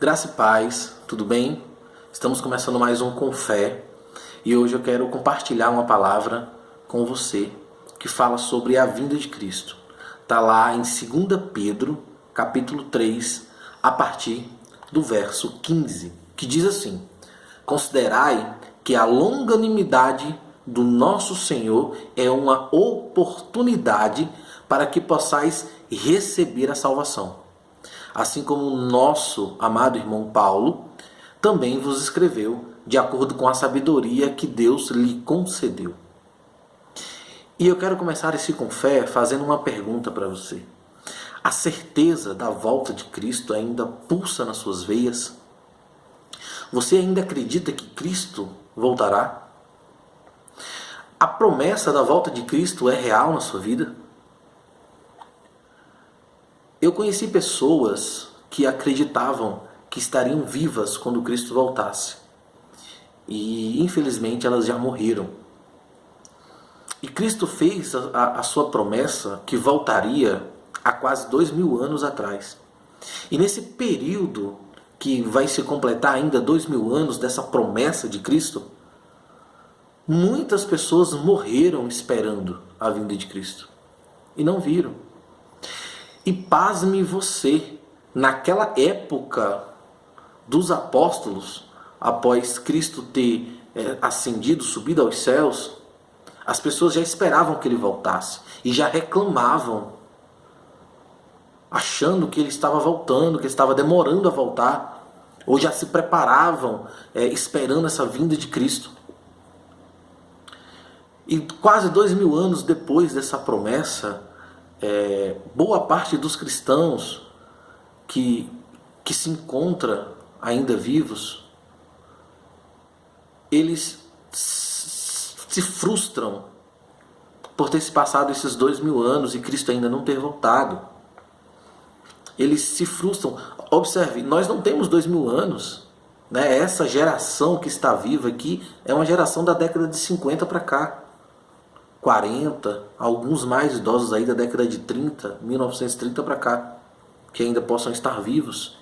Graça e paz, tudo bem? Estamos começando mais um Com Fé e hoje eu quero compartilhar uma palavra com você que fala sobre a vinda de Cristo. Está lá em 2 Pedro, capítulo 3, a partir do verso 15, que diz assim: Considerai que a longanimidade do nosso Senhor é uma oportunidade para que possais receber a salvação. Assim como o nosso amado irmão Paulo também vos escreveu, de acordo com a sabedoria que Deus lhe concedeu. E eu quero começar esse Com Fé fazendo uma pergunta para você. A certeza da volta de Cristo ainda pulsa nas suas veias? Você ainda acredita que Cristo voltará? A promessa da volta de Cristo é real na sua vida? Eu conheci pessoas que acreditavam que estariam vivas quando Cristo voltasse. E infelizmente elas já morreram. E Cristo fez a sua promessa que voltaria há quase 2000 anos atrás. E nesse período que vai se completar ainda 2000 anos dessa promessa de Cristo, muitas pessoas morreram esperando a vinda de Cristo. E não viram. E pasme você, naquela época dos apóstolos, após Cristo ter ascendido, subido aos céus, as pessoas já esperavam que ele voltasse e já reclamavam, achando que ele estava voltando, que ele estava demorando a voltar, ou já se preparavam esperando essa vinda de Cristo. E quase 2000 anos depois dessa promessa, boa parte dos cristãos que se encontra ainda vivos, eles se frustram por ter se passado esses 2000 anos e Cristo ainda não ter voltado. Eles se frustram. Observe, nós não temos 2000 anos, né? Essa geração que está viva aqui é uma geração da década de 50 para cá. 40, alguns mais idosos aí da década de 30, 1930 para cá, que ainda possam estar vivos.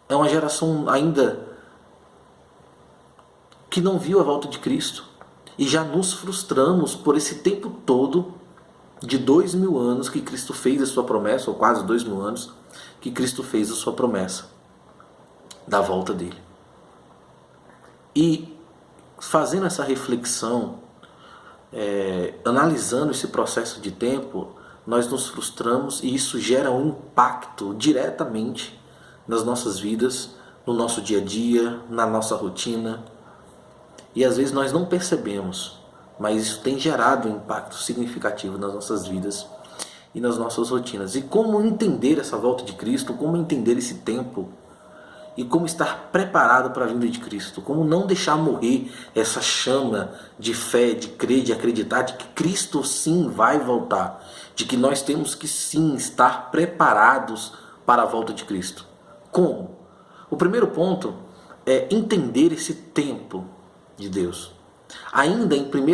É uma geração ainda que não viu a volta de Cristo. E já nos frustramos por esse tempo todo de 2000 anos que Cristo fez a sua promessa, ou quase 2000 anos que Cristo fez a sua promessa da volta dele. E fazendo essa reflexão, analisando esse processo de tempo, nós nos frustramos e isso gera um impacto diretamente nas nossas vidas, no nosso dia a dia, na nossa rotina. E às vezes nós não percebemos, mas isso tem gerado um impacto significativo nas nossas vidas e nas nossas rotinas. E como entender essa volta de Cristo, como entender esse tempo, e como estar preparado para a vinda de Cristo. Como não deixar morrer essa chama de fé, de crer, de acreditar de que Cristo sim vai voltar. De que nós temos que sim estar preparados para a volta de Cristo. Como? O primeiro ponto é entender esse tempo de Deus. Ainda em 2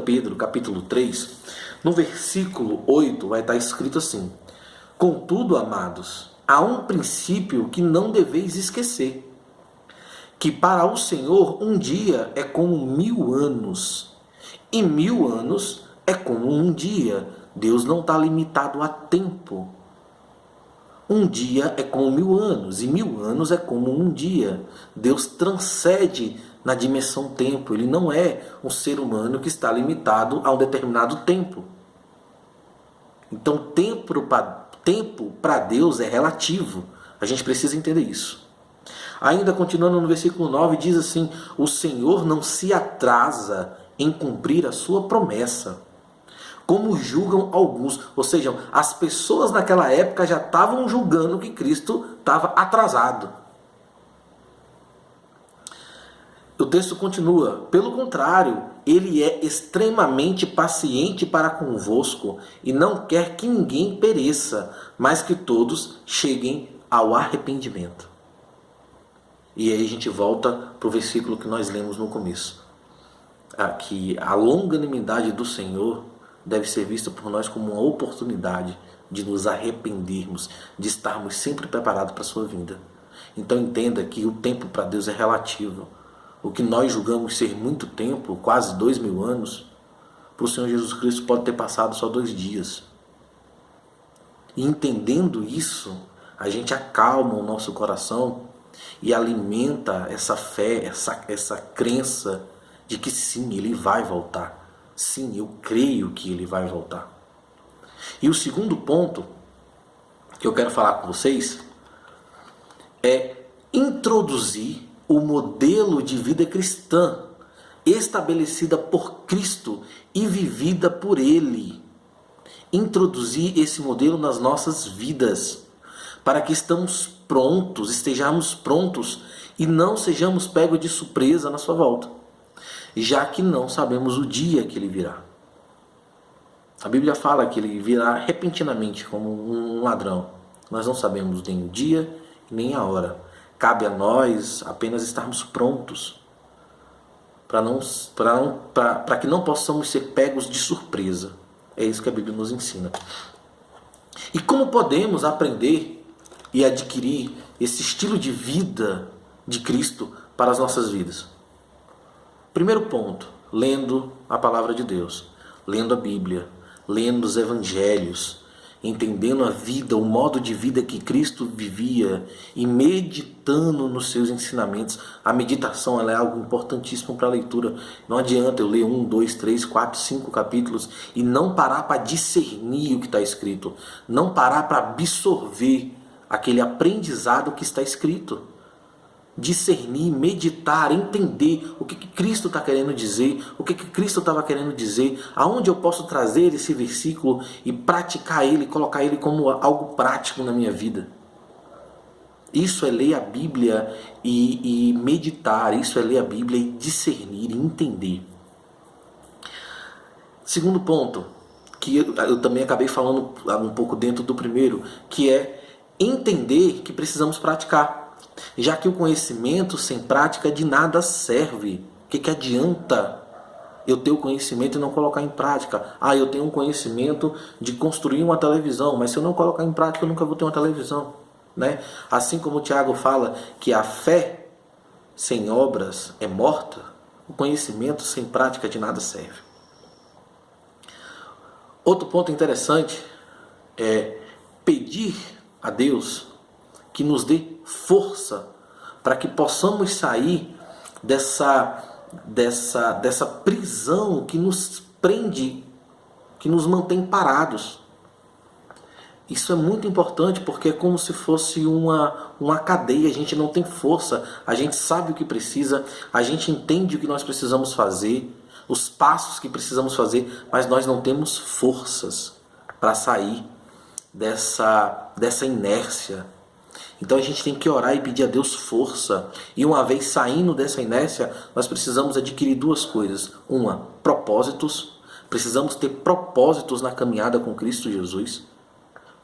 Pedro, capítulo 3, no versículo 8 vai estar escrito assim: Contudo, amados, há um princípio que não deveis esquecer, que para o Senhor um dia é como 1000 anos, e 1000 anos é como um dia. Deus não está limitado a tempo. Um dia é como 1000 anos, e 1000 anos é como um dia. Deus transcende na dimensão tempo. Ele não é um ser humano que está limitado a um determinado tempo. Então, tempo para Deus é relativo. A gente precisa entender isso. Ainda continuando no versículo 9, diz assim: O Senhor não se atrasa em cumprir a sua promessa, como julgam alguns. Ou seja, as pessoas naquela época já estavam julgando que Cristo estava atrasado. O texto continua: Pelo contrário, ele é extremamente paciente para convosco e não quer que ninguém pereça, mas que todos cheguem ao arrependimento. E aí a gente volta para o versículo que nós lemos no começo. Que a longanimidade do Senhor deve ser vista por nós como uma oportunidade de nos arrependermos, de estarmos sempre preparados para a sua vinda. Então entenda que o tempo para Deus é relativo. O que nós julgamos ser muito tempo, quase 2000 anos, para o Senhor Jesus Cristo pode ter passado só 2 dias. E entendendo isso, a gente acalma o nosso coração e alimenta essa fé, essa crença de que sim, Ele vai voltar. Sim, eu creio que Ele vai voltar. E o segundo ponto que eu quero falar com vocês é introduzir o modelo de vida cristã estabelecida por Cristo e vivida por Ele. Introduzir esse modelo nas nossas vidas, para que estejamos prontos e não sejamos pegos de surpresa na sua volta, já que não sabemos o dia que Ele virá. A Bíblia fala que Ele virá repentinamente como um ladrão. Nós não sabemos nem o dia nem a hora. Cabe a nós apenas estarmos prontos para que não possamos ser pegos de surpresa. É isso que a Bíblia nos ensina. E como podemos aprender e adquirir esse estilo de vida de Cristo para as nossas vidas? Primeiro ponto, lendo a palavra de Deus, lendo a Bíblia, lendo os evangelhos, entendendo a vida, o modo de vida que Cristo vivia e meditando nos seus ensinamentos. A meditação ela é algo importantíssimo para a leitura. Não adianta eu ler 1, 2, 3, 4, 5 capítulos e não parar para discernir o que está escrito, não parar para absorver aquele aprendizado que está escrito. Discernir, meditar, entender o que Cristo está querendo dizer, o que Cristo estava querendo dizer, aonde eu posso trazer esse versículo e praticar ele, colocar ele como algo prático na minha vida. Isso é ler a Bíblia e meditar, isso é ler a Bíblia e discernir e entender. Segundo ponto, que eu também acabei falando um pouco dentro do primeiro, que é entender que precisamos praticar. Já que o conhecimento sem prática de nada serve. O que adianta eu ter o conhecimento e não colocar em prática? Eu tenho um conhecimento de construir uma televisão, mas se eu não colocar em prática eu nunca vou ter uma televisão, né? Assim como o Tiago fala que a fé sem obras é morta, o conhecimento sem prática de nada serve. Outro ponto interessante é pedir a Deus que nos dê força para que possamos sair dessa prisão que nos prende, que nos mantém parados. Isso é muito importante porque é como se fosse uma cadeia. A gente não tem força, a gente sabe o que precisa, a gente entende o que nós precisamos fazer, os passos que precisamos fazer, mas nós não temos forças para sair dessa inércia. Então a gente tem que orar e pedir a Deus força. E uma vez saindo dessa inércia, nós precisamos adquirir 2 coisas. Uma, propósitos. Precisamos ter propósitos na caminhada com Cristo Jesus.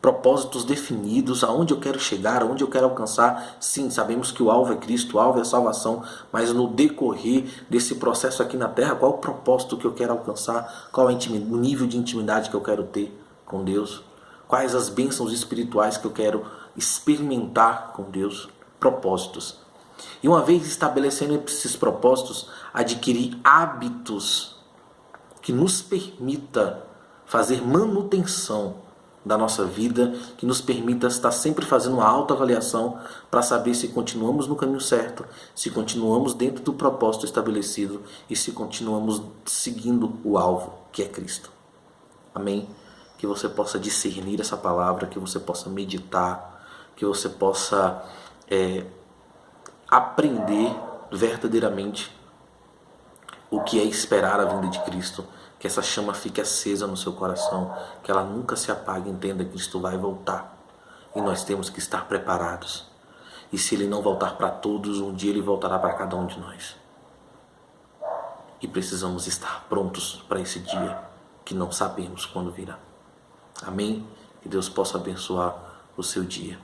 Propósitos definidos, aonde eu quero chegar, aonde eu quero alcançar. Sim, sabemos que o alvo é Cristo, o alvo é a salvação. Mas no decorrer desse processo aqui na Terra, qual é o propósito que eu quero alcançar? Qual é o nível de intimidade que eu quero ter com Deus? Quais as bênçãos espirituais que eu quero experimentar com Deus? Propósitos. E uma vez estabelecendo esses propósitos, adquirir hábitos que nos permita fazer manutenção da nossa vida, que nos permita estar sempre fazendo uma autoavaliação para saber se continuamos no caminho certo, se continuamos dentro do propósito estabelecido e se continuamos seguindo o alvo, que é Cristo. Amém? Que você possa discernir essa palavra, que você possa meditar, que você possa aprender verdadeiramente o que é esperar a vinda de Cristo, que essa chama fique acesa no seu coração, que ela nunca se apague. Entenda que Cristo vai voltar e nós temos que estar preparados. E se Ele não voltar para todos, um dia Ele voltará para cada um de nós. E precisamos estar prontos para esse dia que não sabemos quando virá. Amém? Que Deus possa abençoar o seu dia.